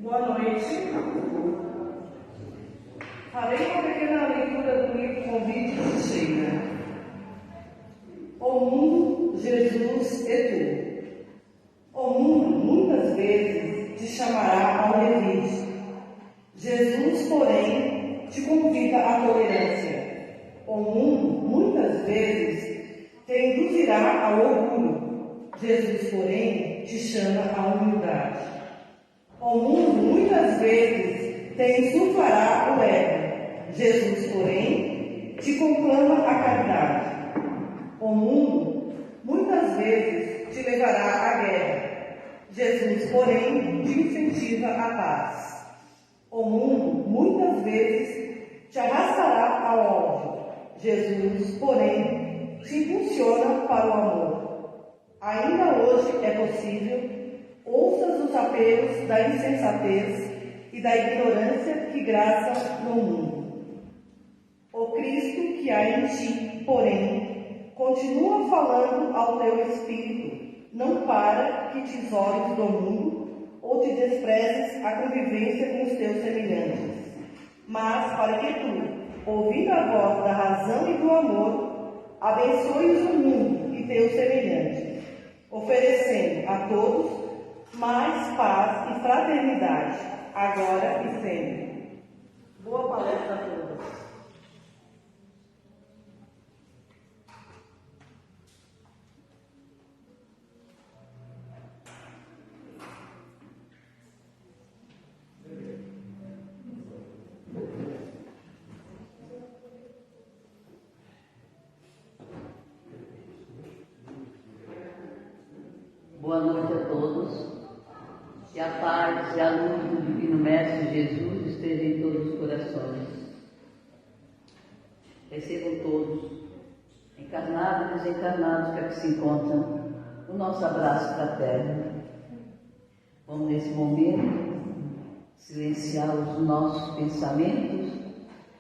Boa noite. Farei uma pequena leitura do livro Convite de Sheila. O mundo, Jesus e tu. O mundo muitas vezes te chamará ao revide. Jesus, porém, te convida à tolerância. O mundo muitas vezes te induzirá ao orgulho. Jesus, porém, te chama à humildade. O mundo muitas vezes te insuflará o ego. Jesus, porém, te conclama a caridade. O mundo muitas vezes te levará à guerra. Jesus, porém, te incentiva a paz. O mundo muitas vezes te arrastará ao ódio. Jesus, porém, te impulsiona para o amor. Ainda hoje é possível ouças os apelos da insensatez e da ignorância que graça no mundo. O Cristo que há em ti, porém, continua falando ao teu espírito, não para que te isoles do mundo ou te desprezes a convivência com os teus semelhantes, mas para que tu, ouvindo a voz da razão e do amor, abençoes o mundo e teus semelhantes, oferecendo a todos mais paz e fraternidade, agora e sempre. Boa palestra a todos. Boa noite a todos. Que a paz e a luz do Divino Mestre Jesus esteja em todos os corações. Recebam todos, encarnados e desencarnados que aqui se encontram, o nosso abraço fraterno. Vamos nesse momento silenciar os nossos pensamentos,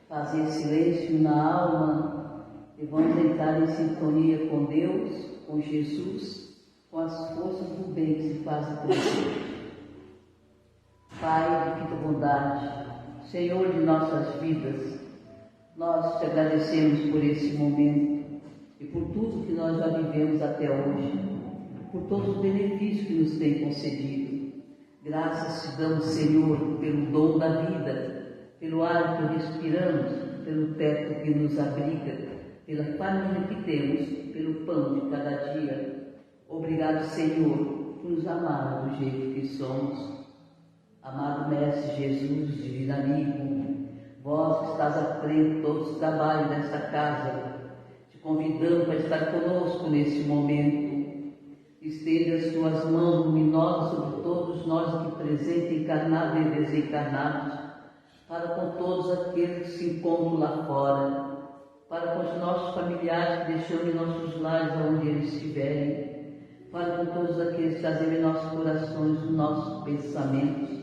fazer silêncio na alma e vamos entrar em sintonia com Deus, com Jesus, com as forças do bem que se fazem presente. Pai de muita bondade, Senhor de nossas vidas, nós te agradecemos por esse momento e por tudo que nós já vivemos até hoje, por todos os benefícios que nos tem concedido. Graças te damos, Senhor, pelo dom da vida, pelo ar que respiramos, pelo teto que nos abriga, pela família que temos, pelo pão de cada dia. Obrigado, Senhor, por nos amar do jeito que somos. Amado Mestre Jesus, divino amigo, vós que estás à frente de todos os trabalhos desta casa, te convidamos para estar conosco neste momento. Estende as tuas mãos luminosas sobre todos nós aqui presentes, encarnados e desencarnados, para com todos aqueles que se encontram lá fora, para com os nossos familiares que deixamos em nossos lares aonde eles estiverem, para com todos aqueles que trazem em nossos corações os nossos pensamentos,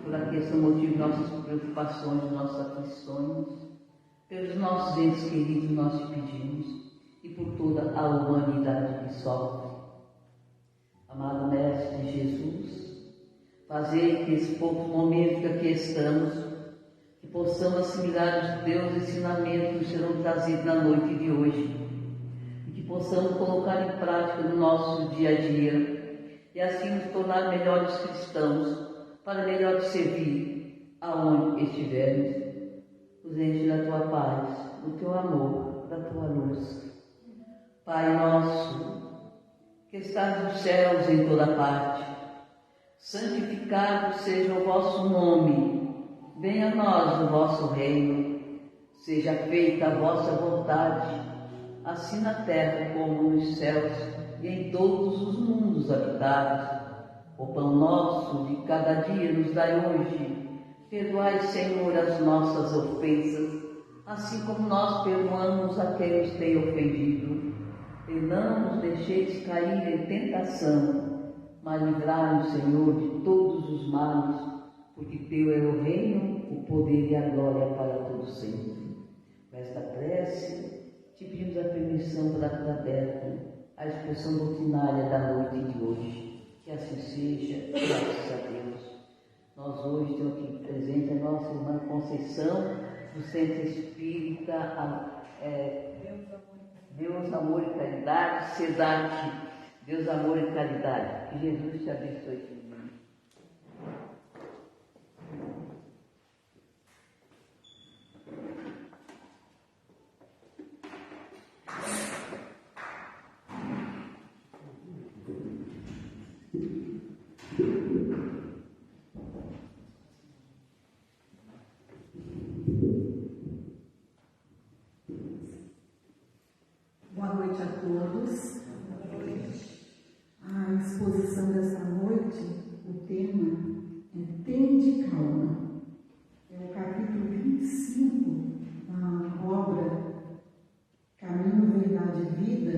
por aqueles que são motivo de nossas preocupações, de nossas aflições, pelos nossos entes queridos nós te pedimos, e por toda a humanidade que sofre. Amado Mestre Jesus, fazei que esses poucos momentos que aqui estamos, que possamos assimilar os teus ensinamentos que nos serão trazidos na noite de hoje, e que possamos colocar em prática no nosso dia a dia, e assim nos tornar melhores cristãos, para melhor te servir aonde estivermos. Nos enche da tua paz, do teu amor, da tua luz. Pai nosso, que estás nos céus em toda parte, santificado seja o vosso nome, venha a nós o vosso reino, seja feita a vossa vontade, assim na terra como nos céus e em todos os mundos habitados. O pão nosso de cada dia nos dai hoje. Perdoai, Senhor, as nossas ofensas, assim como nós perdoamos a quem nos tem ofendido. E não nos deixeis cair em tentação, mas livrai-nos, Senhor, de todos os males, porque teu é o reino, o poder e a glória para todo sempre. Com esta prece, te pedimos a permissão para estar aberta à expressão doutrinária da noite de hoje. Que assim seja, graças a Deus. Nós hoje temos aqui presente a nossa irmã Conceição, do Centro Espírita Deus, Amor e Caridade, SEDAC, Deus, Amor e Caridade. Que Jesus te abençoe, filho. Boa noite a todos. A exposição desta noite, o tema é Tende Calma. É o capítulo 25 da obra Caminho, Verdade e Vida,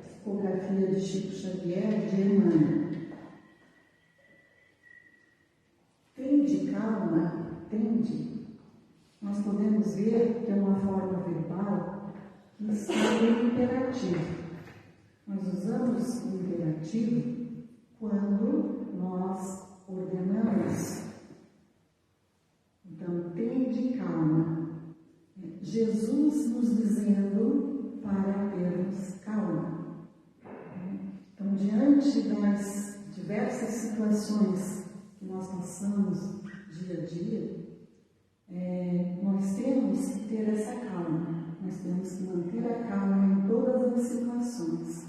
psicografia de Chico Xavier, de Emmanuel. Tende calma, tende. Nós podemos ver que é uma forma verbal que está em imperativo. Nós usamos o imperativo quando nós ordenamos. Então, tende calma. Jesus nos dizendo para termos calma. Então, diante das diversas situações que nós passamos dia a dia, nós temos que ter essa calma. Nós temos que manter a calma em todas as situações,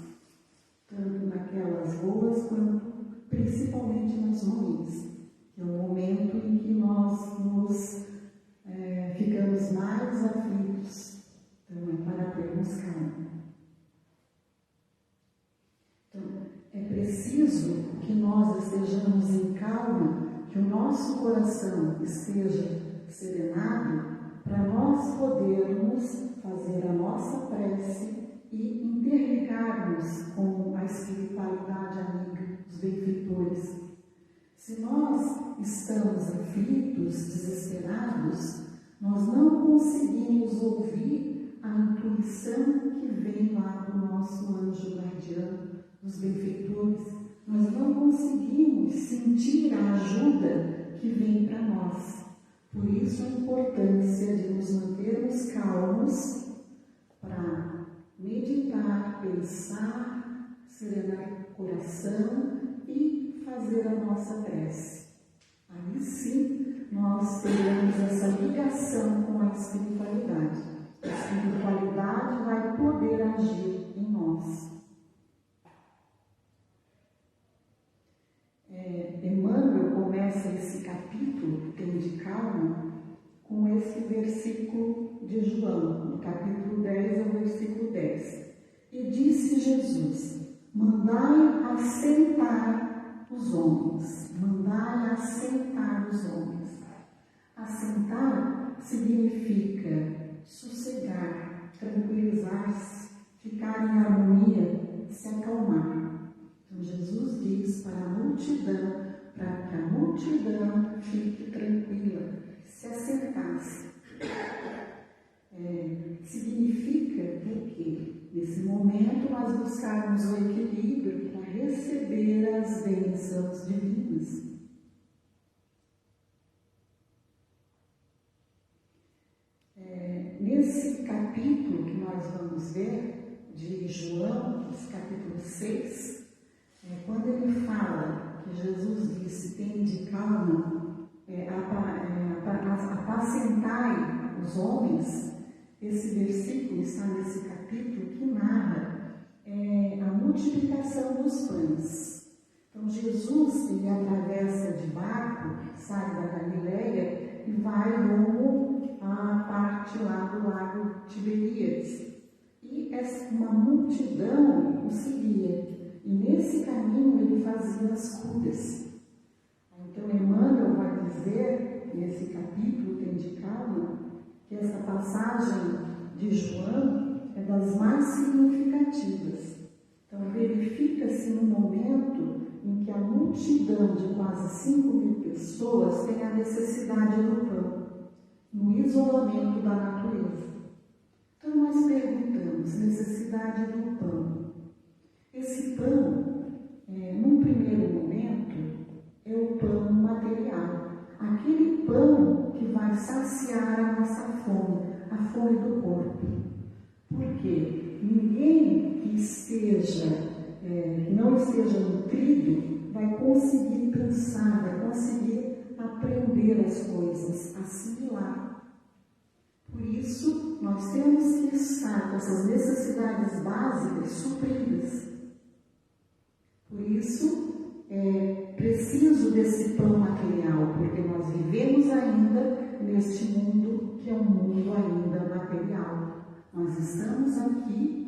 tanto naquelas boas quanto principalmente nas ruins, que é o momento em que nós nos ficamos mais aflitos. Então, é para termos calma. Então, é preciso que nós estejamos em calma, que o nosso coração esteja serenado, para nós podermos fazer a nossa prece e interligarmos com a espiritualidade amiga dos benfeitores. Se nós estamos aflitos, desesperados, nós não conseguimos ouvir a intuição que vem lá do nosso anjo guardião, dos benfeitores. Nós não conseguimos sentir a ajuda que vem para nós. Por isso a importância de nos mantermos calmos para meditar, pensar, serenar o coração e fazer a nossa prece. Aí sim nós teremos essa ligação com a espiritualidade. A espiritualidade vai poder agir em nós. Emmanuel começa esse capítulo, Tende Calma, com esse versículo de João, no capítulo 10 ao versículo 10. E disse Jesus: mandai assentar os homens. Mandai assentar os homens. Assentar significa sossegar, tranquilizar-se, ficar em harmonia, se acalmar. Então, Jesus diz para a multidão, para que a multidão fique tranquila, se assentasse. Significa que, nesse momento, nós buscarmos o equilíbrio para receber as bênçãos divinas. Nesse capítulo que nós vamos ver, de João, esse capítulo 6, quando ele fala que Jesus disse, tende calma, apacentai os homens, esse versículo está nesse capítulo que narra a multiplicação dos pães. Então Jesus, ele atravessa de barco, sai da Galileia e vai rumo à parte lá do lago Tiberíades. E uma multidão o seguia. E nesse caminho ele fazia as curas. Então Emmanuel vai dizer, nesse capítulo, Tende Calma, que essa passagem de João é das mais significativas. Então verifica-se no momento em que a multidão de quase 5.000 pessoas tem a necessidade do pão, no isolamento da natureza. Então nós perguntamos, necessidade do pão. Esse pão, num primeiro momento, é o pão material. aquele pão que vai saciar a nossa fome, a fome do corpo. Porque ninguém que não esteja nutrido vai conseguir pensar, vai conseguir aprender as coisas, assimilar. Por isso, nós temos que estar com essas necessidades básicas supridas. Por isso, é preciso desse pão material, porque nós vivemos ainda neste mundo que é um mundo ainda material. Nós estamos aqui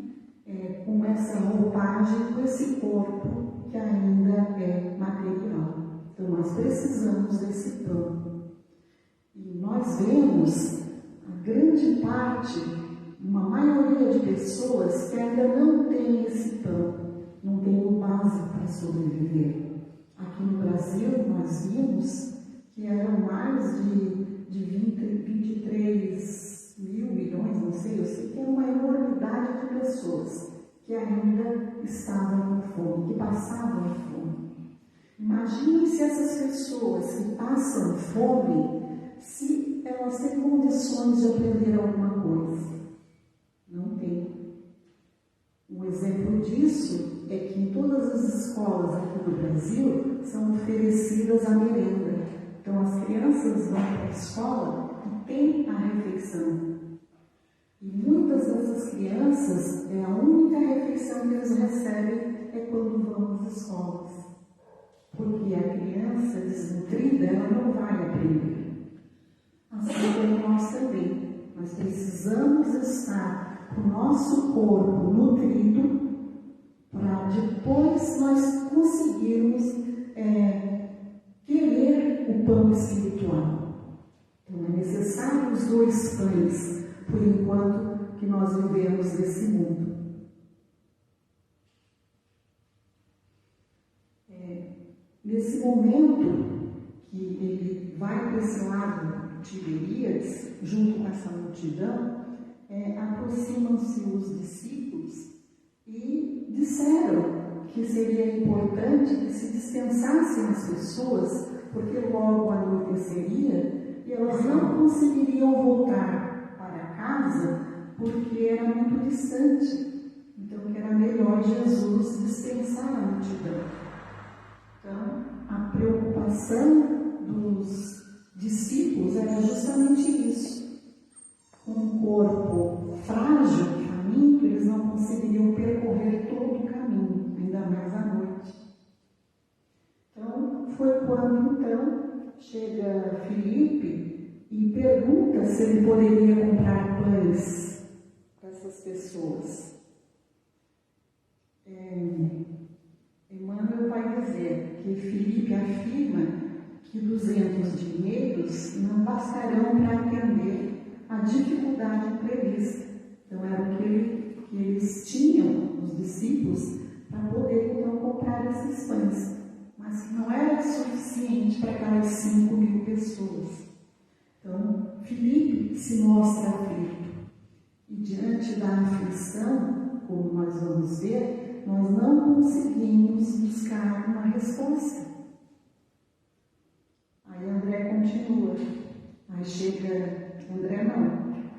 com essa roupagem, com esse corpo que ainda é material. Então, nós precisamos desse pão. E nós vemos a grande parte, uma maioria de pessoas que ainda não tem esse pão, não tem o básico para sobreviver. Aqui no Brasil, nós vimos que eram mais de 23 mil milhões, não sei, eu sei que é uma enormidade de pessoas que ainda estavam com fome, que passavam fome. Imagine se essas pessoas que passam fome, se elas têm condições de aprender alguma coisa. Não tem. Um exemplo disso é que em todas as escolas aqui do Brasil são oferecidas a merenda. Então as crianças vão para a escola e tem a refeição. E muitas dessas crianças, a única refeição que eles recebem é quando vão às escolas. Porque a criança desnutrida, ela não vai aprender. Assim como nós também. Nós precisamos estar com o nosso corpo nutrido para depois nós conseguirmos querer o pão espiritual. Então é necessário os dois pães, por enquanto que nós vivemos nesse mundo. Nesse momento que ele vai para esse lado de Tiberíades, junto com essa multidão, aproximam-se os discípulos e disseram que seria importante que se dispensassem as pessoas, porque logo anoiteceria e elas não conseguiriam voltar para casa porque era muito distante. Então, que era melhor Jesus dispensar a multidão. Então, a preocupação dos discípulos era justamente isso. Com um corpo frágil, faminto, eles não conseguiriam percorrer todo o caminho, ainda mais à noite. Então, foi quando, chega Filipe e pergunta se ele poderia comprar pães para essas pessoas. Emmanuel vai dizer que Filipe afirma que 200 dinheiros não bastarão para atender a dificuldade prevista. Então, era o que eles tinham, os discípulos, para poder então comprar esses pães. Mas que não era suficiente para aquelas 5.000 pessoas. Então, Filipe se mostra aflito. E diante da aflição, como nós vamos ver, nós não conseguimos buscar uma resposta. Aí André continua. Aí chega...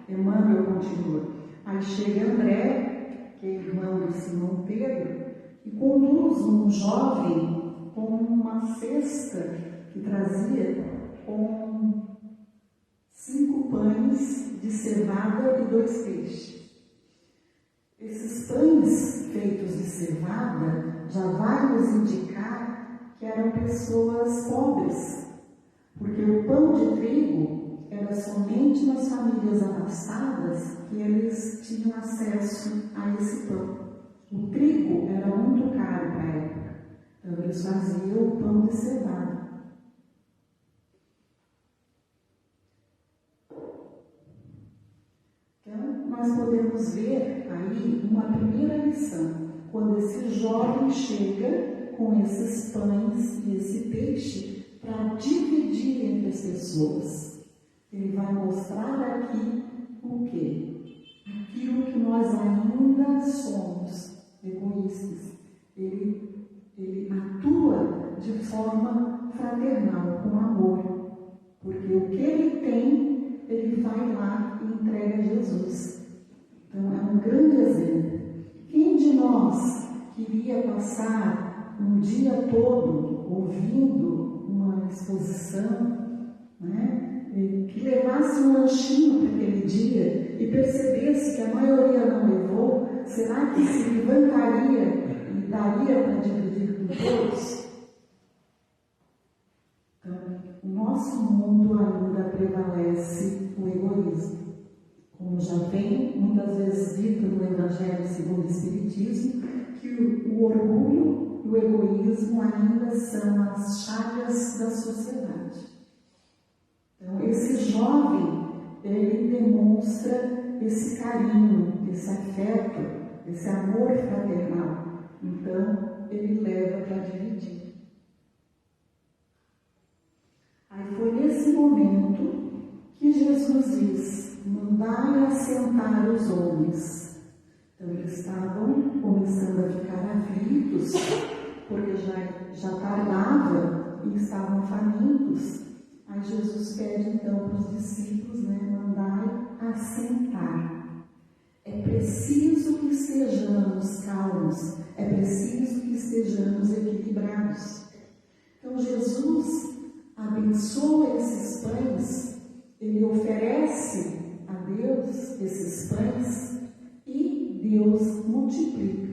Emmanuel continua. Aí chega André, que é irmão de Simão Pedro, e conduz um jovem com uma cesta que trazia com 5 pães de cevada e 2 peixes. Esses pães feitos de cevada já vai nos indicar que eram pessoas pobres, porque o pão de trigo era somente nas famílias abastadas que eles tinham acesso a esse pão. O trigo era muito caro para a época, então eles faziam o pão de cevada. Então, nós podemos ver aí uma primeira lição, quando esse jovem chega com esses pães e esse peixe para dividir entre as pessoas. Ele vai mostrar aqui o quê? Aquilo que nós ainda somos, egoístas. Ele atua de forma fraternal, com amor. o que ele tem, ele vai lá e entrega a Jesus. Então é um grande exemplo. Quem de nós queria passar um dia todo ouvindo uma exposição, né, que levasse um lanchinho para aquele dia e percebesse que a maioria não levou, será que se levantaria e daria para dividir com todos? Então, o nosso mundo ainda prevalece o egoísmo. Como já vem muitas vezes dito no Evangelho segundo o Espiritismo, que o orgulho e o egoísmo ainda são as chagas da sociedade. Então, esse jovem, ele demonstra esse carinho, esse afeto, esse amor fraternal. Então, ele leva para dividir. Aí foi nesse momento que Jesus diz: mandai assentar os homens. Então eles estavam começando a ficar aflitos, porque já tardava e estavam famintos. Aí Jesus pede então para os discípulos, mandai assentar. É preciso que estejamos calmos, é preciso que estejamos equilibrados. Então Jesus abençoa esses pães, ele oferece a Deus esses pães e Deus multiplica.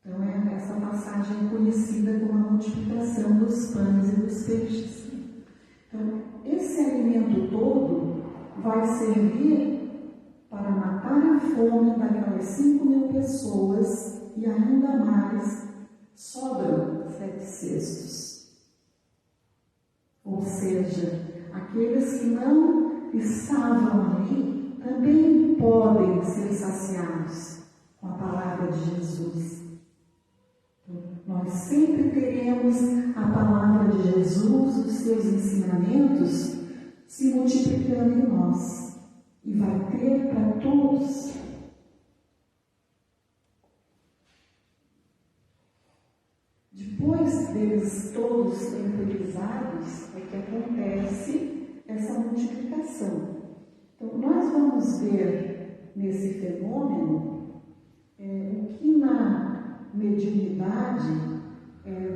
Então essa passagem é conhecida como a multiplicação dos pães e dos peixes. Então esse alimento todo vai servir para matar a fome daquelas 5.000 pessoas e ainda mais sobram 7 cestos. Ou seja, aqueles que não estavam ali também podem ser saciados com a palavra de Jesus. Então, nós sempre teremos a palavra de Jesus, os seus ensinamentos, se multiplicando em nós. E vai ter para todos. Depois deles todos tranquilizados, é que acontece essa multiplicação. Então, nós vamos ver nesse fenômeno o que na mediunidade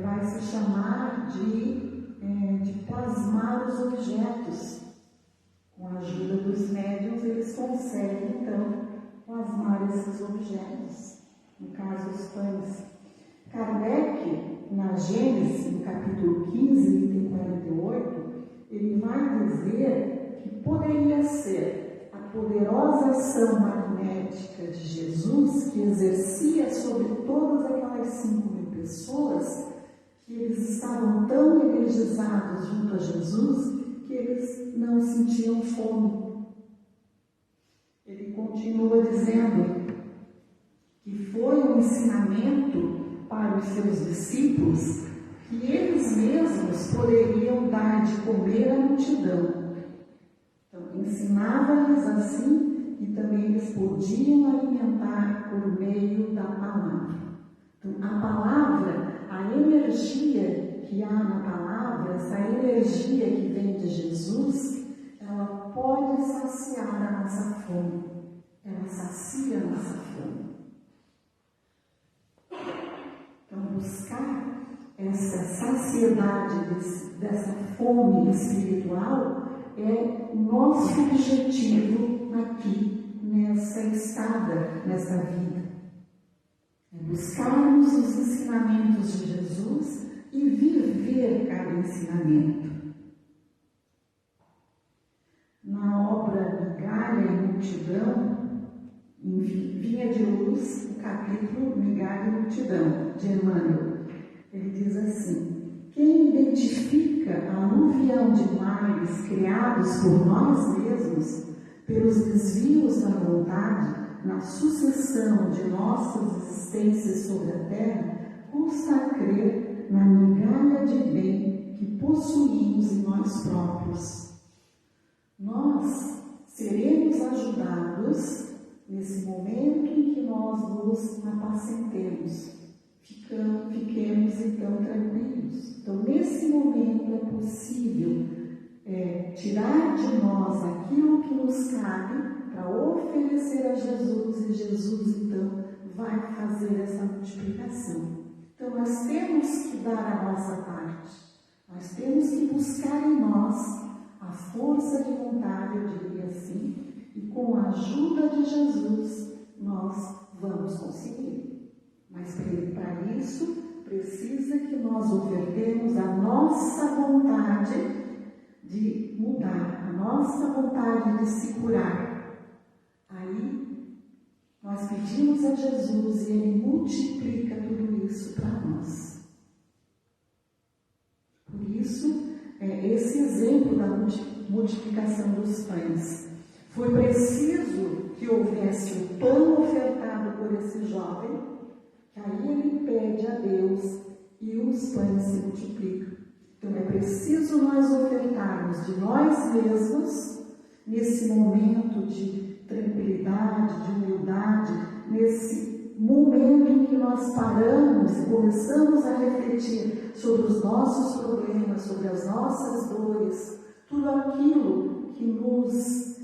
vai se chamar de plasmar os objetos. Com a ajuda dos médiuns, eles conseguem, então, plasmar esses objetos. No caso, os pães. Kardec, na Gênesis, no capítulo 15, item 48, ele vai dizer que poderia ser a poderosa ação magnética de Jesus, que exercia sobre todas aquelas 5.000 pessoas, que eles estavam tão energizados junto a Jesus, que eles não sentiam fome. Ele continua dizendo que foi um ensinamento para os seus discípulos que eles mesmos poderiam dar de comer à multidão. Então, ensinava-lhes assim e também eles podiam alimentar por meio da palavra. Então, a palavra, a energia que há na palavra, essa energia que vem de Jesus, ela pode saciar a nossa fome. Ela sacia a nossa fome. Então, buscar essa saciedade dessa fome espiritual é o nosso objetivo aqui, nessa estada, nessa vida. É buscarmos os ensinamentos de Jesus e viver cada ensinamento. Na obra Migalha e Multidão, em Vinha de Luz, o capítulo Migalha e Multidão, de Emmanuel, ele diz assim: quem identifica a aluvião de males criados por nós mesmos, pelos desvios da vontade, na sucessão de nossas existências sobre a terra, custa a crer na migalha de bem que possuímos em nós próprios. Nós seremos ajudados nesse momento em que nós nos apacentemos, fiquemos então tranquilos. Então, nesse momento é possível tirar de nós aquilo que nos cabe para oferecer a Jesus, e Jesus então vai fazer essa multiplicação. Então nós temos que dar a nossa parte, nós temos que buscar em nós a força de vontade, eu diria assim, e com a ajuda de Jesus nós vamos conseguir. Mas para isso precisa que nós ofertemos a nossa vontade de mudar, a nossa vontade de se curar. Aí nós pedimos a Jesus e Ele multiplica tudo isso para nós. Por isso, esse exemplo da multiplicação dos pães. Foi preciso que houvesse o pão ofertado por esse jovem, que aí ele pede a Deus e os pães se multiplicam. Então é preciso nós ofertarmos de nós mesmos, nesse momento de tranquilidade, de humildade, nesse momento em que nós paramos e começamos a refletir sobre os nossos problemas, sobre as nossas dores, tudo aquilo que nos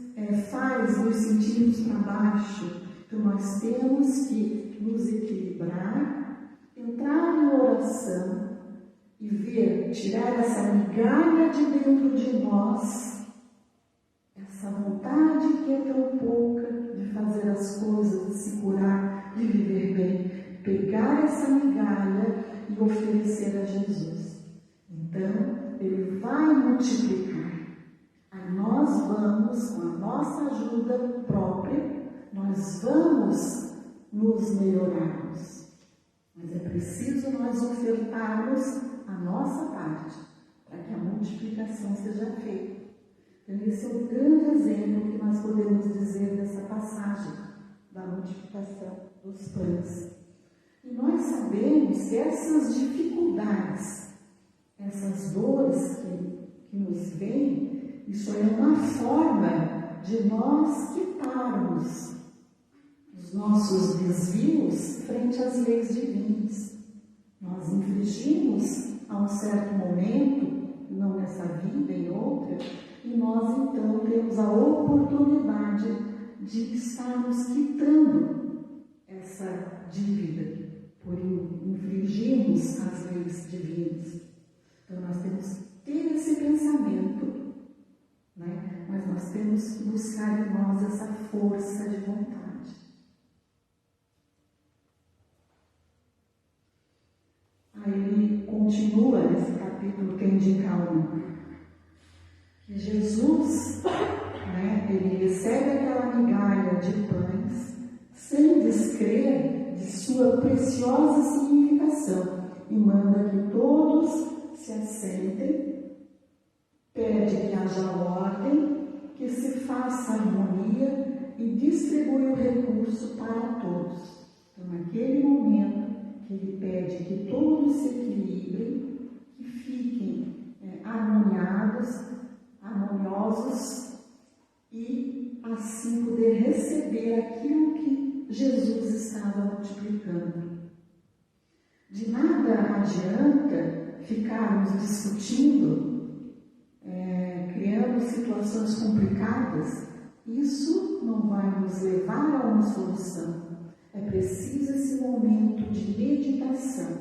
faz nos sentirmos para baixo. Então nós temos que nos equilibrar, entrar em oração e ver, tirar essa migalha de dentro de nós, essa vontade que é tão pouca de fazer as coisas, de se curar, de viver bem, pegar essa migalha e oferecer a Jesus. Então, Ele vai multiplicar. Aí nós vamos, com a nossa ajuda própria, nós vamos nos melhorarmos. Mas é preciso nós ofertarmos a nossa parte, para que a multiplicação seja feita. Então, esse é o grande exemplo que nós podemos dizer dessa passagem da multiplicação dos pães. E nós sabemos que essas dificuldades, essas dores que nos vêm, isso é uma forma de nós quitarmos os nossos desvios frente às leis divinas. Nós infringimos a um certo momento, não nessa vida, em outra, e nós então temos a oportunidade de estarmos quitando essa dívida, por infringirmos as leis divinas. Então nós temos que ter esse pensamento, né? Mas nós temos que buscar em nós essa força de vontade. Aí ele continua nesse capítulo, Tende calma, que Jesus, né, ele recebe aquela migalha de pães sem descrer de sua preciosa significação e manda que todos se assentem, pede que haja ordem, que se faça harmonia e distribui o recurso para todos. Então, naquele momento que ele pede que todos se equilibrem, que fiquem harmoniosos e assim poder receber aquilo que Jesus estava multiplicando. De nada adianta ficarmos discutindo, criando situações complicadas. Isso não vai nos levar a uma solução. É preciso esse momento de meditação,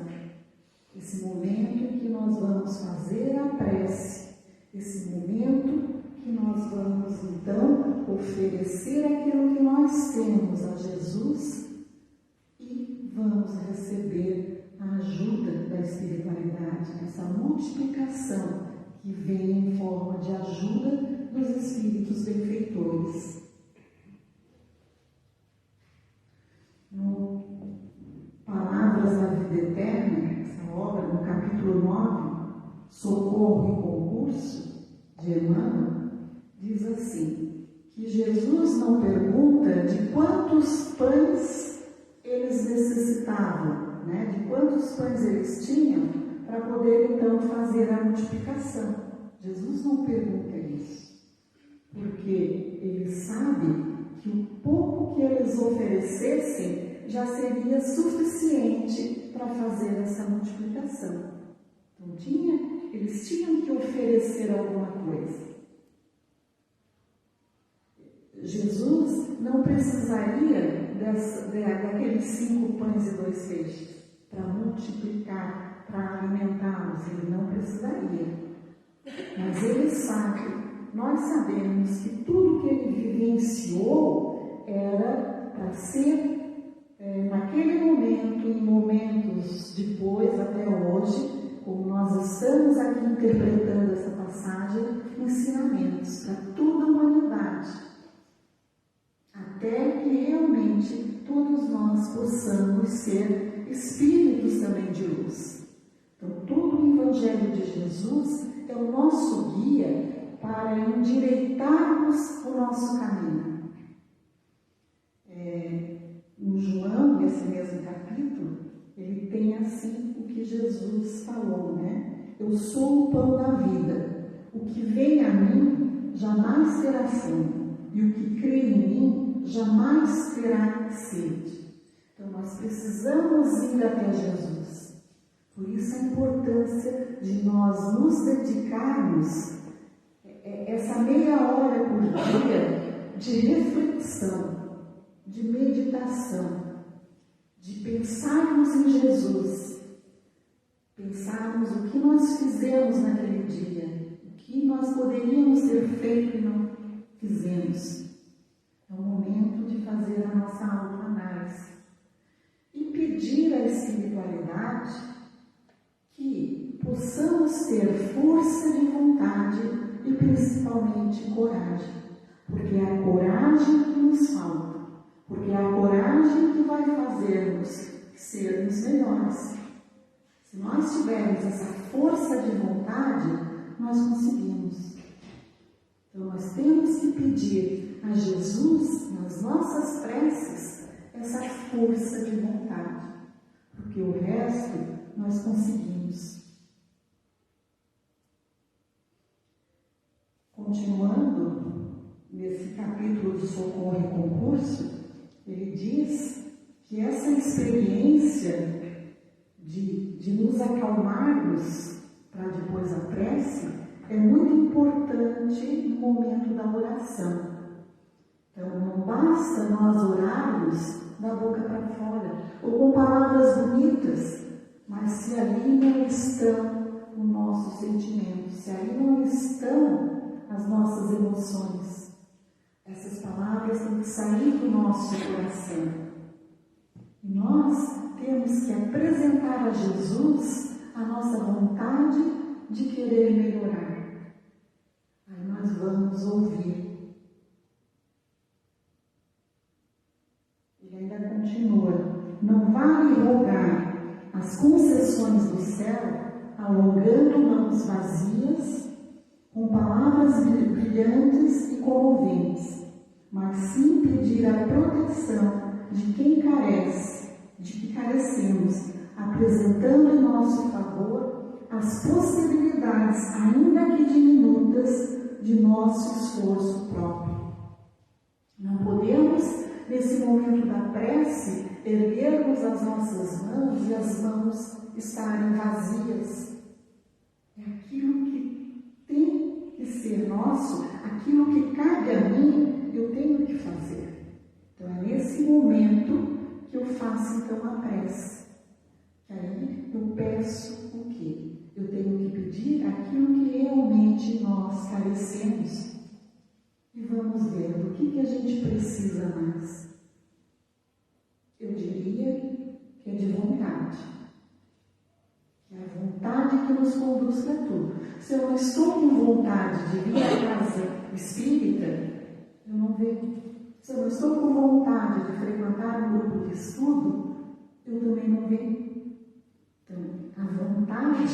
esse momento em que nós vamos fazer a prece, esse momento que nós vamos então oferecer aquilo que nós temos a Jesus e vamos receber a ajuda da espiritualidade, essa multiplicação que vem em forma de ajuda dos espíritos benfeitores. No Palavras da Vida Eterna, essa obra, no capítulo 9, Socorro e Concurso, de Emmanuel, diz assim, que Jesus não pergunta de quantos pães eles necessitavam, né? De quantos pães eles tinham para poder então fazer a multiplicação. Jesus não pergunta isso, porque ele sabe que o pouco que eles oferecessem já seria suficiente para fazer essa multiplicação. Então, eles tinham que oferecer alguma coisa. Jesus não precisaria daqueles 5 pães e 2 peixes para multiplicar, para alimentá-los. Ele não precisaria. Mas Ele sabe, nós sabemos que tudo que Ele vivenciou era para ser, naquele momento, em momentos depois, até hoje, como nós estamos aqui interpretando essa passagem, ensinamentos para toda a humanidade, até que realmente todos nós possamos ser espíritos também de luz. Então, todo o Evangelho de Jesus é o nosso guia para endireitarmos o nosso caminho. No João, nesse mesmo capítulo, ele tem assim o que Jesus falou, né? Eu sou o pão da vida. O que vem a mim jamais terá fome, e o que crê em mim jamais terá sede. Então, nós precisamos ir até Jesus. Por isso a importância de nós nos dedicarmos essa meia hora por dia de reflexão, de meditação, de pensarmos em Jesus, pensarmos o que nós fizemos naquele dia, o que nós poderíamos ter feito e não fizemos. É o momento de fazer a nossa autoanálise e pedir à espiritualidade que possamos ter força de vontade e principalmente coragem, porque é a coragem que nos falta, porque é a coragem que vai fazermos sermos melhores. Se nós tivermos essa força de vontade, nós conseguimos. Então nós temos que pedir a Jesus, nas nossas preces, essa força de vontade, porque o resto nós conseguimos. Continuando nesse capítulo de Socorro e Concurso, ele diz que essa experiência de nos acalmarmos para depois a prece é muito importante no momento da oração. Então, não basta nós orarmos da boca para fora, ou com palavras bonitas, mas se ali não estão os nossos sentimentos, se ali não estão as nossas emoções, essas palavras têm que sair do nosso coração. E nós temos que apresentar a Jesus a nossa vontade de querer melhorar. Aí nós vamos ouvir. Ele ainda continua: não vale rogar as concessões do céu, alongando mãos vazias, com palavras brilhantes e comoventes, mas sim pedir a proteção de quem carece, de que carecemos, apresentando em nosso favor as possibilidades, ainda que diminutas, de nosso esforço próprio. Não podemos, nesse momento da prece, erguermos as nossas mãos e as mãos estarem vazias. É aquilo que tem que ser nosso, aquilo que cabe a mim, eu tenho que fazer. Então é nesse momento que eu faço então a prece. Aí eu peço o quê? Eu tenho que pedir aquilo que realmente nós carecemos. E vamos ver do que a gente precisa mais. Eu diria que é de vontade. É a vontade que nos conduz para tudo. Se eu não estou com vontade de vir à casa espírita, eu não venho. Se eu não estou com vontade de frequentar um grupo de estudo, eu também não venho. Então, a vontade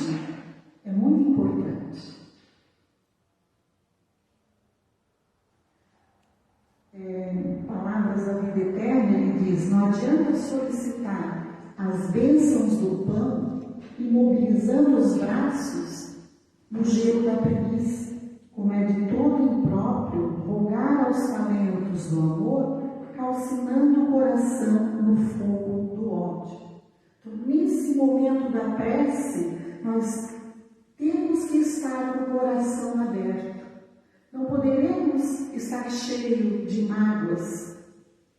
é muito importante. Palavras da Vida Eterna, ele diz: não adianta solicitar as bênçãos do pão imobilizando os braços no gelo da preguiça, como é de todo impróprio rogar aos talentos do amor, calcinando o coração no fogo do ódio. Então, nesse momento da prece, nós temos que estar com o coração aberto. Não poderemos estar está cheio de mágoas,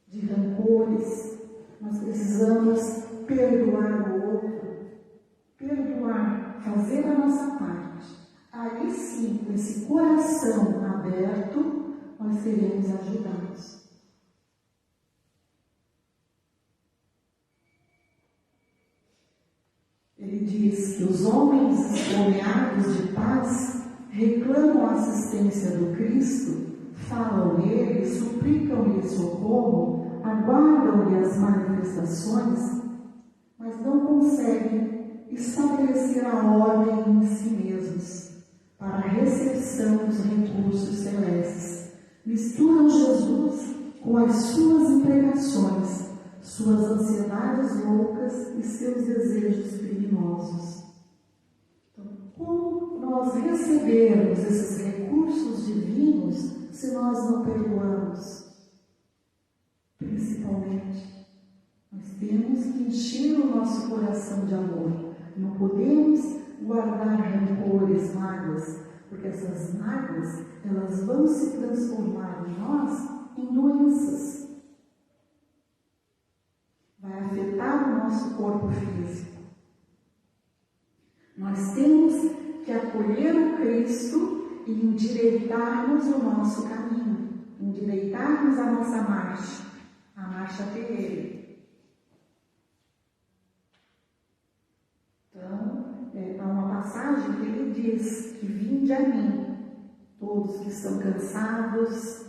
de rancores, nós precisamos perdoar o outro, perdoar, fazer a nossa parte. Aí sim, com esse coração aberto, nós seremos ajudados. Ele diz que os homens esfomeados de paz reclamam a assistência do Cristo, falam nele, suplicam-lhe socorro, aguardam-lhe as manifestações, mas não conseguem estabelecer a ordem em si mesmos para a recepção dos recursos celestes. Misturam Jesus com as suas imprecações, suas ansiedades loucas e seus desejos criminosos. Então, como nós recebermos esses recursos divinos se nós não perdoamos? Principalmente, nós temos que encher o nosso coração de amor. Não podemos guardar rancores, mágoas, porque essas mágoas, elas vão se transformar em nós em doenças. Vai afetar o nosso corpo físico. Nós temos que acolher o Cristo e endireitarmos o nosso caminho, endireitarmos a nossa marcha, a marcha até Ele. Então, há uma passagem que ele diz que vinde a mim, todos que estão cansados,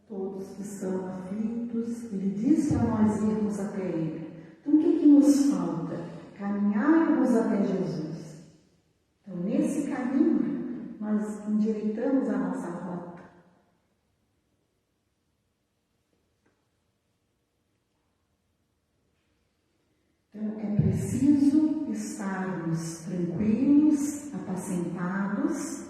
todos que estão aflitos. Ele diz para nós irmos até Ele. Então, o que nos falta? Caminharmos até Jesus. Então, nesse caminho, nós endireitamos a nossa rota. Então, é preciso estarmos tranquilos, apacentados,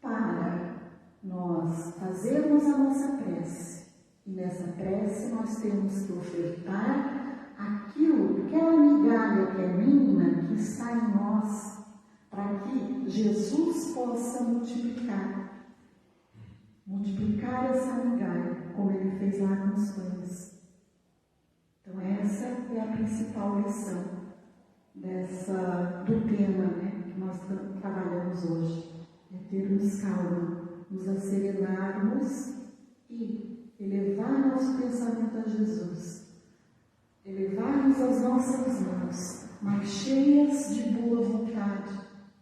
para nós fazermos a nossa prece. E nessa prece nós temos que ofertar aquela migalha que é mínima, que está em nós, para que Jesus possa multiplicar essa migalha, como Ele fez lá com os pães. Então essa é a principal lição do tema, que nós trabalhamos hoje. É termos calma, nos asserenarmos e elevar nosso pensamento a Jesus. Elevarmos as nossas mãos, mas cheias de boa vontade,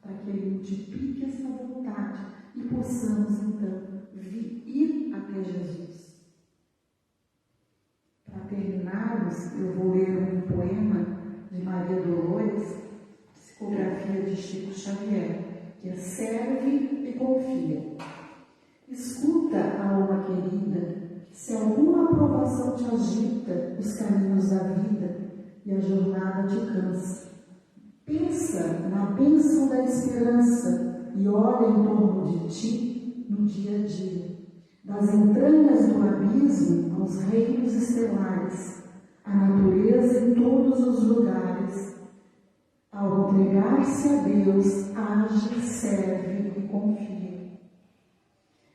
para que Ele multiplique essa vontade e possamos então ir até Jesus. Para terminarmos, eu vou ler um poema de Maria Dolores, psicografia de Chico Xavier, que é Serve e Confia. Escuta, alma querida, se alguma aprovação te agita os caminhos da vida e a jornada te cansa. Pensa na bênção da esperança e olha em torno de ti no dia a dia. Das entranhas do abismo aos reinos estelares, a natureza em todos os lugares. Ao entregar-se a Deus, age, serve e confia.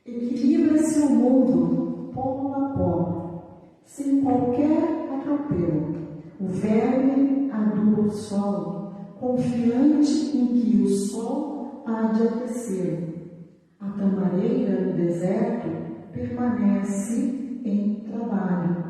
Equilibra-se o mundo, polo a polo, sem qualquer atropelo. O verme aduba o solo, confiante em que o sol há de aquecer. A tamareira no deserto permanece em trabalho,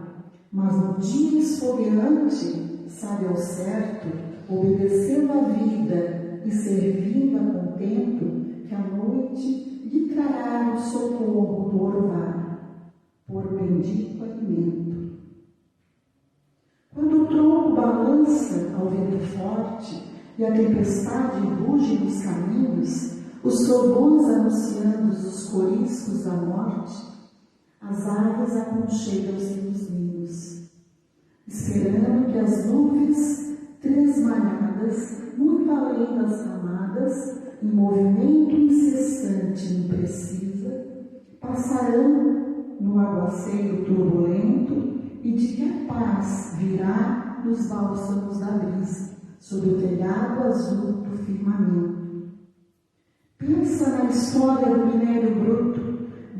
mas no dia esfogueante sabe ao certo, obedecendo a vida e servindo a contento, que a noite lhe trará o socorro do orvalho, por bendito alimento. Quando o tronco balança ao vento forte e a tempestade ruge nos caminhos, os trovões anunciando os coriscos da morte, as árvores aconchegam-se nos ninhos, esperando que as nuvens tresmalhadas, muito além das camadas, em movimento incessante e imprecisa, passarão no aguaceiro turbulento e de que a paz virá nos bálsamos da brisa, sob o telhado azul do firmamento. Pensa na história do minério bruto,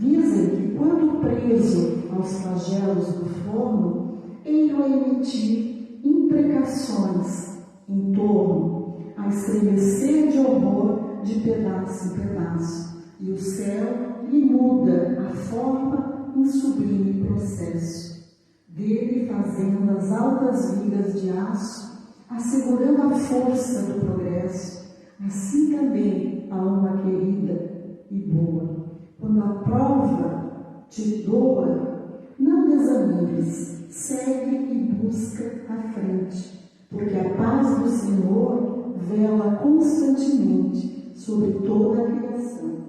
Dizem que, quando preso aos flagelos do forno, ele a emitir imprecações em torno, a estremecer de horror de pedaço em pedaço, e o céu lhe muda a forma em sublime processo, dele fazendo as altas vigas de aço, assegurando a força do progresso, assim também a alma querida e boa. Quando a prova te doa, não desanimes, segue e busca à frente, porque a paz do Senhor vela constantemente sobre toda a criação.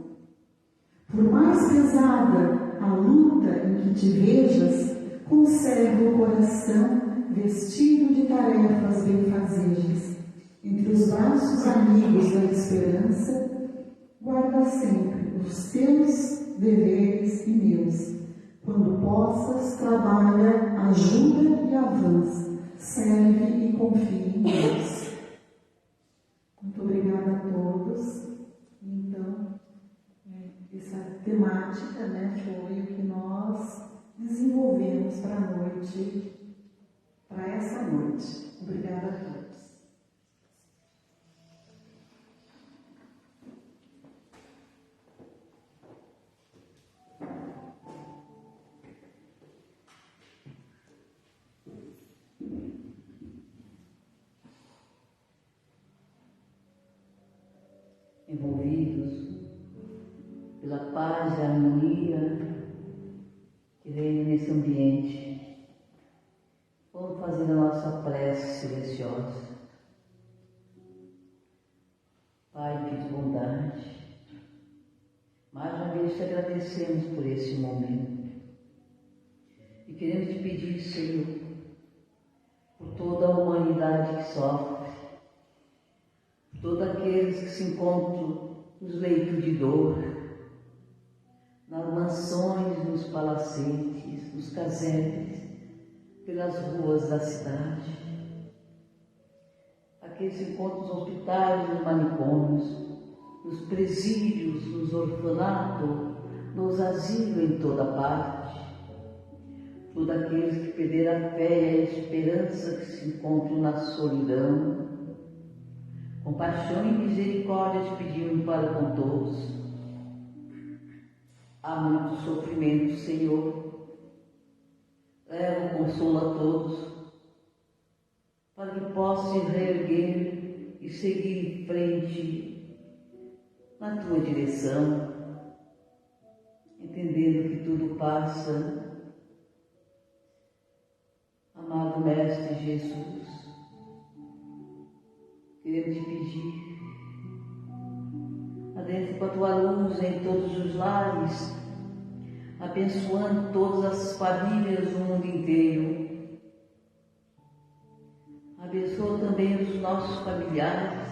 Por mais pesada a luta em que te vejas, conserva o coração vestido de tarefas benfazejas. Entre os braços amigos da esperança, guarda sempre os teus deveres e meus. Quando possas, trabalha, ajuda e avança, serve e confia em Deus. Muito obrigada a todos. Então, essa temática, foi o que nós desenvolvemos para a noite, para essa noite. Obrigada a todos. Envolvidos pela paz e harmonia que reina nesse ambiente, vamos fazer a nossa prece silenciosa. Pai de bondade, mais uma vez te agradecemos por esse momento e queremos te pedir, Senhor, por toda a humanidade que sofre, todos aqueles que se encontram nos leitos de dor, nas mansões, nos palacetes, nos casebres, pelas ruas da cidade, aqueles que se encontram nos hospitais, nos manicômios, nos presídios, nos orfanatos, nos asilos em toda parte, todos aqueles que perderam a fé e a esperança, que se encontram na solidão. Compaixão e misericórdia te pedimos para com todos. Há muito sofrimento, Senhor. Leva o consolo a todos, para que possam se reerguer e seguir em frente na tua direção, entendendo que tudo passa. Amado Mestre Jesus, queremos te pedir, adentre com a tua luz em todos os lares, abençoando todas as famílias do mundo inteiro. Abençoa também os nossos familiares,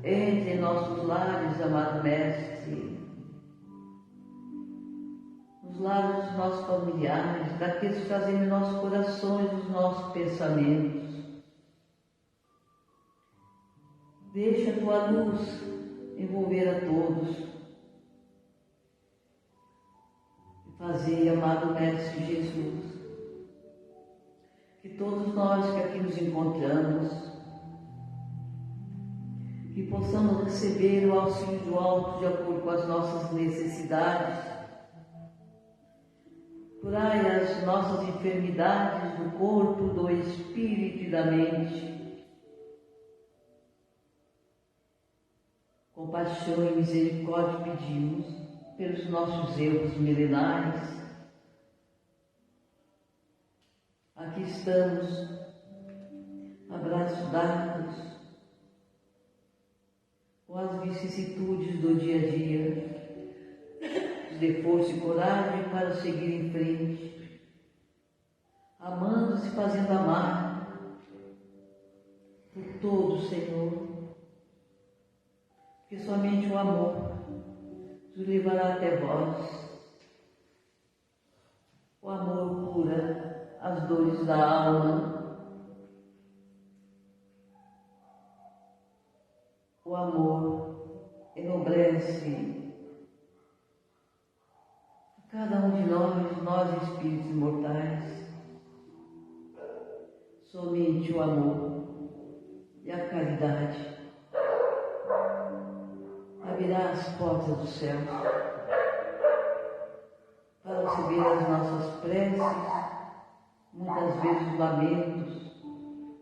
entre em nossos lares, amado Mestre, os lares dos nossos familiares, daqueles que fazem em nossos corações os nossos pensamentos. Deixa a tua luz envolver a todos. E fazei, amado Mestre Jesus, que todos nós que aqui nos encontramos, que possamos receber o auxílio do alto de acordo com as nossas necessidades. Curai as nossas enfermidades do corpo, do espírito e da mente. Compaixão e misericórdia pedimos pelos nossos erros milenares. Aqui estamos, abraços dados, com as vicissitudes do dia a dia, de força e coragem para seguir em frente, amando-se, fazendo amar por todos, Senhor. Que somente o amor nos levará até vós. O amor cura as dores da alma. O amor enobrece nós espíritos imortais, somente o amor e a caridade abrirá as portas do céu para receber as nossas preces, muitas vezes os lamentos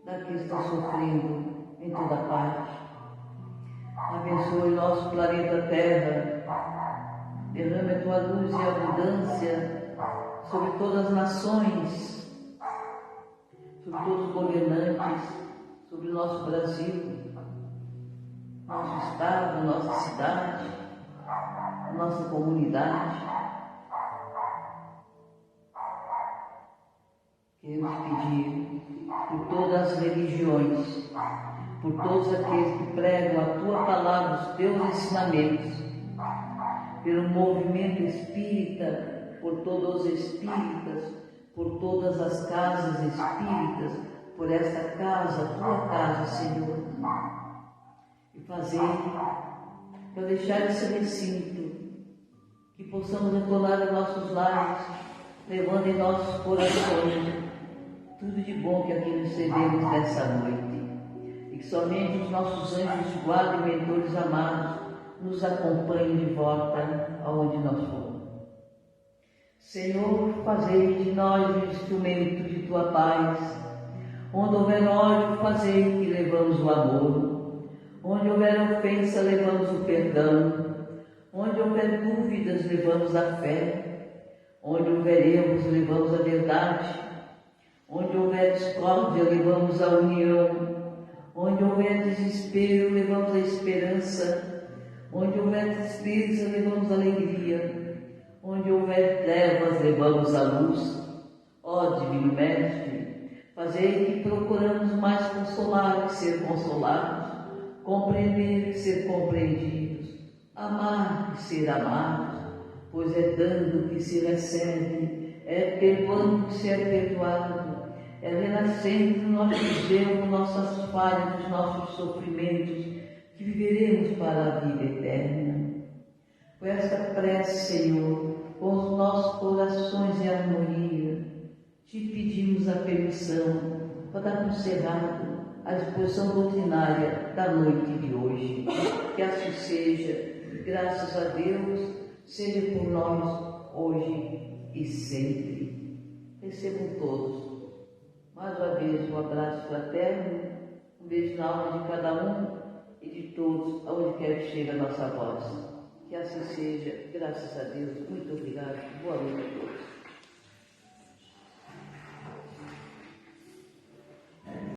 daqueles que estão sofrendo em toda parte. Abençoe nosso planeta Terra, derrame a tua luz e abundância sobre todas as nações, sobre todos os governantes, sobre o nosso Brasil, nosso estado, nossa cidade, nossa comunidade. Queremos pedir por todas as religiões, por todos aqueles que pregam a tua palavra, os teus ensinamentos, pelo movimento espírita, por todos os espíritas, por todas as casas espíritas, por esta casa, a tua casa, Senhor. E fazer, para deixar esse recinto, que possamos retornar aos nossos lares, levando em nossos corações tudo de bom que aqui recebemos nessa noite. E que somente os nossos anjos de guarda e mentores amados nos acompanhem de volta aonde nós formos. Senhor, fazei de nós um instrumento de tua paz. Onde houver ódio, fazei que levamos o amor. Onde houver ofensa, levamos o perdão. Onde houver dúvidas, levamos a fé. Onde houver erros, levamos a verdade. Onde houver discórdia, levamos a união. Onde houver desespero, levamos a esperança. Onde houver tristeza, levamos a alegria. Onde houver trevas, levamos a luz. Ó Divino Mestre, fazei que procuramos mais consolar que ser consolados, compreender que ser compreendidos, amar que ser amados, pois é dando que se recebe, é perdoando que se é perdoado, é renascendo nós vivemos nossas falhas, dos nossos sofrimentos, que viveremos para a vida eterna. Com esta prece, Senhor, com os nossos corações em harmonia, te pedimos a permissão para dar por encerrado a exposição doutrinária da noite de hoje. Que assim seja, graças a Deus, seja por nós hoje e sempre. Recebam todos, mais uma vez, um abraço fraterno, um beijo na alma de cada um e de todos, aonde quer que chegue a nossa voz. Que assim seja, graças a Deus. Muito obrigado. Boa noite.